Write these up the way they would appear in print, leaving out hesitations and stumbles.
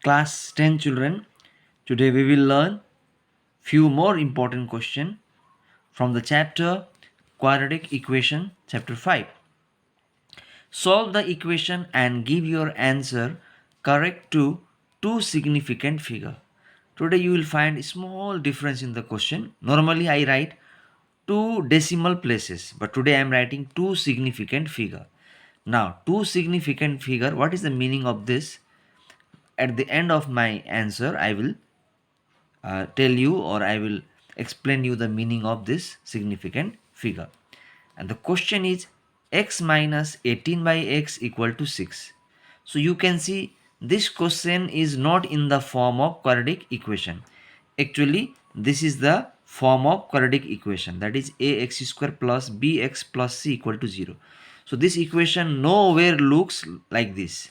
Class 10 children, today we will learn few more important questions from the chapter Quadratic Equation, chapter 5. Solve the equation and give your answer correct to two significant figure. Today you will find a small difference in the question. Normally I write two decimal places, but today I am writing two significant figure. Now, two significant figure, what is the meaning of this? At the end of my answer, I will tell you, or I will explain you the meaning of this significant figure. And the question is x minus 18 by x equal to 6. So you can see this question is not in the form of quadratic equation. Actually, this is the form of quadratic equation, that is ax square plus bx plus c equal to 0. So this equation nowhere looks like this.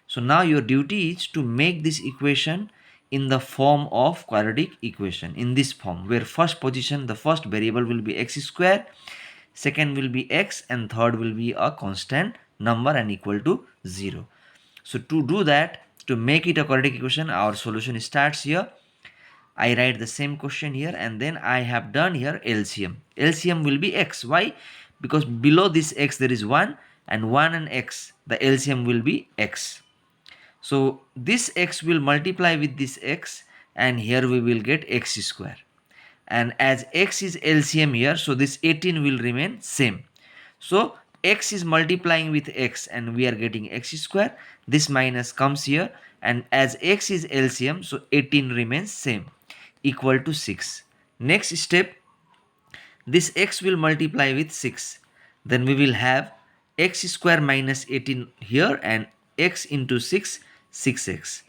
So now your duty is to make this equation in the form of quadratic equation, in this form, where first position, the first variable will be x square, second will be x, and third will be a constant number and equal to 0. So to do that, to make it a quadratic equation, our solution starts here. I write the same question here, and then I have done here LCM. LCM will be x. Why? Because below this x there is 1, and 1 and x, the LCM will be x. So this x will multiply with this x, and here we will get x square. And as x is LCM here, so this 18 will remain same. So x is multiplying with x and we are getting x square. This minus comes here, and as x is LCM, so 18 remains same, equal to 6. Next step, this x will multiply with 6. Then we will have x square minus 18 here, and x into 6, 6x.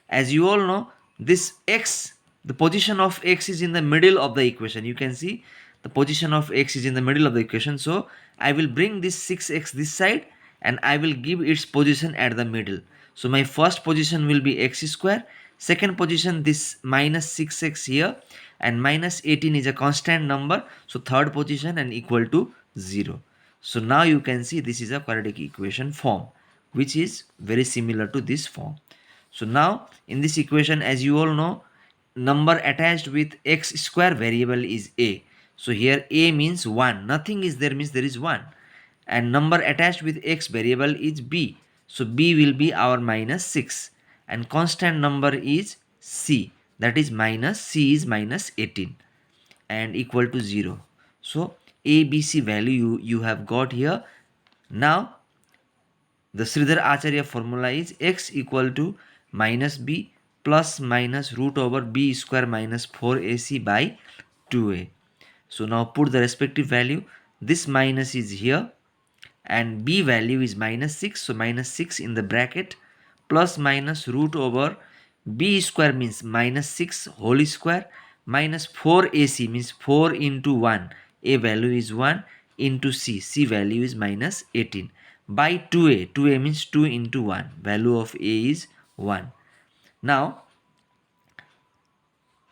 As you all know, this x, the position of x is in the middle of the equation. You can see the position of x is in the middle of the equation. So I will bring this 6x this side, and I will give its position at the middle. So my first position will be x square, second position this minus 6x here, and minus 18 is a constant number, so third position and equal to 0. So now you can see this is a quadratic equation form, which is very similar to this form. So now in this equation, as you all know, number attached with x square variable is a. So here a means 1, nothing is there means there is 1, and number attached with x variable is b. So b will be our minus 6, and constant number is c, that is minus c is minus 18 and equal to 0. So ABC value you have got here. Now the Sridhar Acharya formula is x equal to minus b plus minus root over b square minus 4ac by 2a. So now put the respective value. This minus is here, and b value is minus 6, so minus 6 in the bracket, plus minus root over b square means minus 6 whole square, minus 4ac means 4 into 1, a value is 1, into c value is minus 18, by 2a means 2 into 1, value of a is 1. Now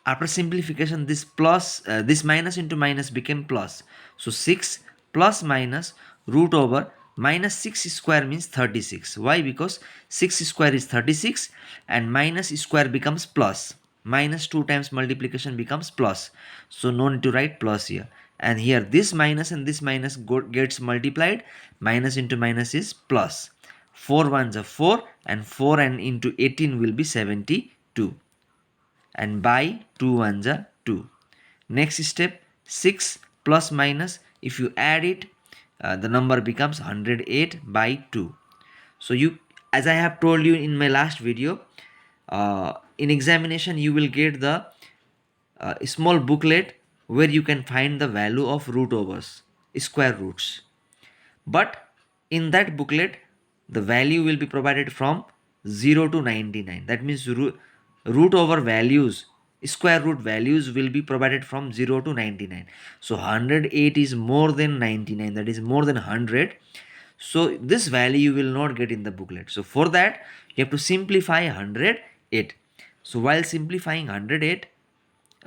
after simplification, this plus this minus into minus became plus, so 6 plus minus root over minus 6 square means 36. Why? Because 6 square is 36, and minus square becomes plus, minus 2 times multiplication becomes plus, so no need to write plus here. And here this minus and this minus gets multiplied, minus into minus is plus, 4 ones are 4, and 4 and into 18 will be 72, and by 2 ones are 2. Next step, 6 plus minus, if you add it, the number becomes 108 by 2. So you, as I have told you in my last video, in examination you will get the small booklet where you can find the value of root overs, square roots. But in that booklet, the value will be provided from 0 to 99. That means root over values, square root values will be provided from 0 to 99. So 108 is more than 99, that is more than 100. So this value you will not get in the booklet. So for that, you have to simplify 108. So while simplifying 108,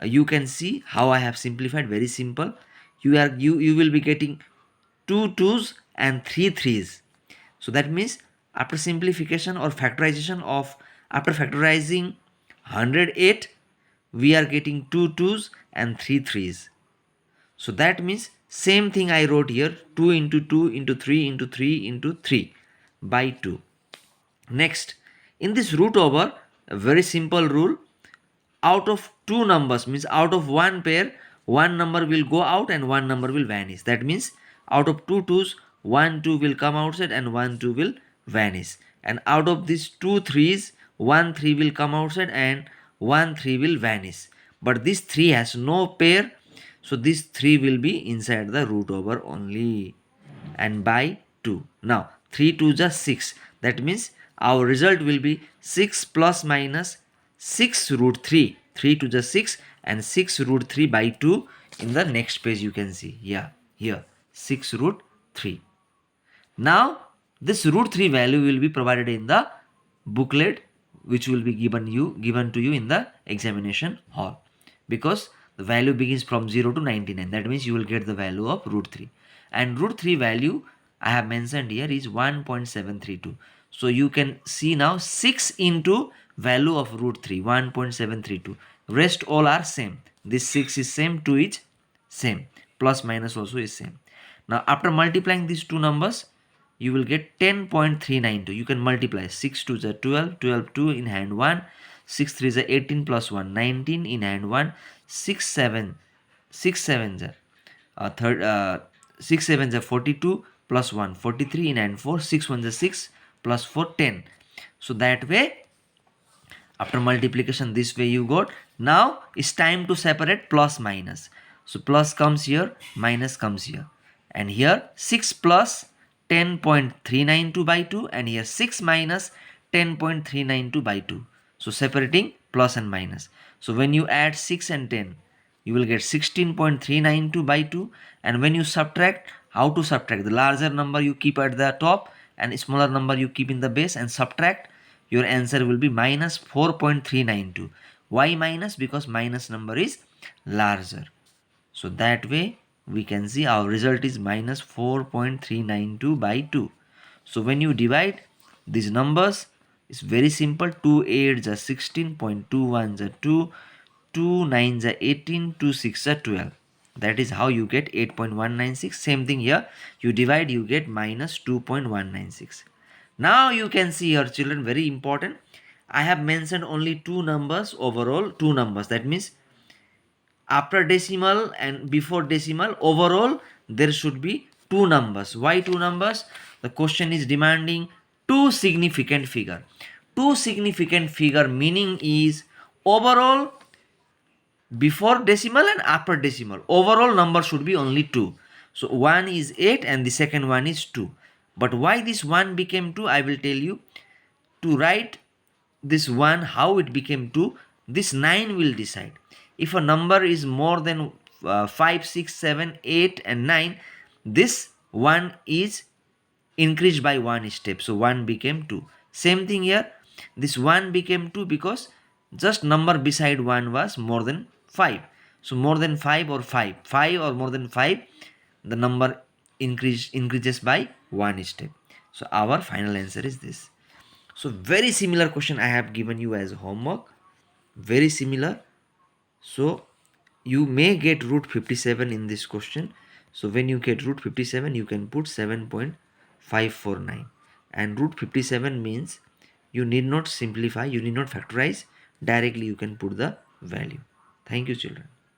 you can see how I have simplified. Very simple. You will be getting 2 2s and 3 3s. So that means after simplification or factorization of After factorizing 108, we are getting 2 2s and 3 3s. So that means same thing I wrote here, 2 into 2 into 3 into 3 into 3 by 2. Next, in this root over, a very simple rule, out of two numbers, means out of one pair, one number will go out and one number will vanish. That means out of two twos, 1 2 will come outside and 1 2 will vanish. And out of these two threes, 1 3 will come outside and 1 3 will vanish. But this 3 has no pair, so this 3 will be inside the root over only, and by 2. Now 3 2 just 6. That means our result will be 6 plus minus 6 root 3. 3 to the 6 and 6 root 3 by 2. In the next page you can see, yeah, here 6 root 3. Now this root 3 value will be provided in the booklet, which will be given to you in the examination hall, because the value begins from 0 to 99. That means you will get the value of root 3, and root 3 value I have mentioned here is 1.732. So you can see now 6 into value of root 3, 1.732. Rest all are same. This 6 is same, 2 is same, plus minus also is same. Now after multiplying these two numbers, you will get 10.392. You can multiply 6 to the 12, 12 2 in hand 1, 6 3 is 18 plus 1, 19 in hand 1, 6 7 6 7 is 42 plus 1, 43 in hand 4, 6 1 is 6 plus 4, 10. So that way, after multiplication, this way you got. Now it's time to separate plus minus. So plus comes here, minus comes here, and here 6 plus 10.392 by 2, and here 6 minus 10.392 by 2. So separating plus and minus. So when you add 6 and 10, you will get 16.392 by 2. And when you subtract, how to subtract? The larger number you keep at the top and smaller number you keep in the base and subtract. Your answer will be minus 4.392. Why minus? Because minus number is larger. So that way we can see our result is minus 4.392 by 2. So when you divide these numbers, it's very simple. 2 8 is 16, 2 is 2, 2 9 is 18, 2 6 is 12. That is how you get 8.196. Same thing here. You divide, you get minus 2.196. Now you can see here, children, very important. I have mentioned only two numbers overall, two numbers. That means after decimal and before decimal, overall there should be two numbers. Why two numbers? The question is demanding two significant figure. Two significant figure meaning is overall before decimal and after decimal. Overall number should be only 2. So 1 is 8 and the second one is 2. But why this 1 became 2, I will tell you. To write this 1, how it became 2, this 9 will decide. If a number is more than 5, 6, 7, 8 and 9, this 1 is increased by 1 step. So 1 became 2. Same thing here. This 1 became 2 because just number beside 1 was more than 5. So more than 5 or 5. 5 or more than 5, the number increases by 1 step. So our final answer is this. So very similar question I have given you as homework. Very similar. So you may get root 57 in this question. So when you get root 57, you can put 7.549. And root 57 means you need not simplify, you need not factorize. Directly you can put the value. Thank you, children.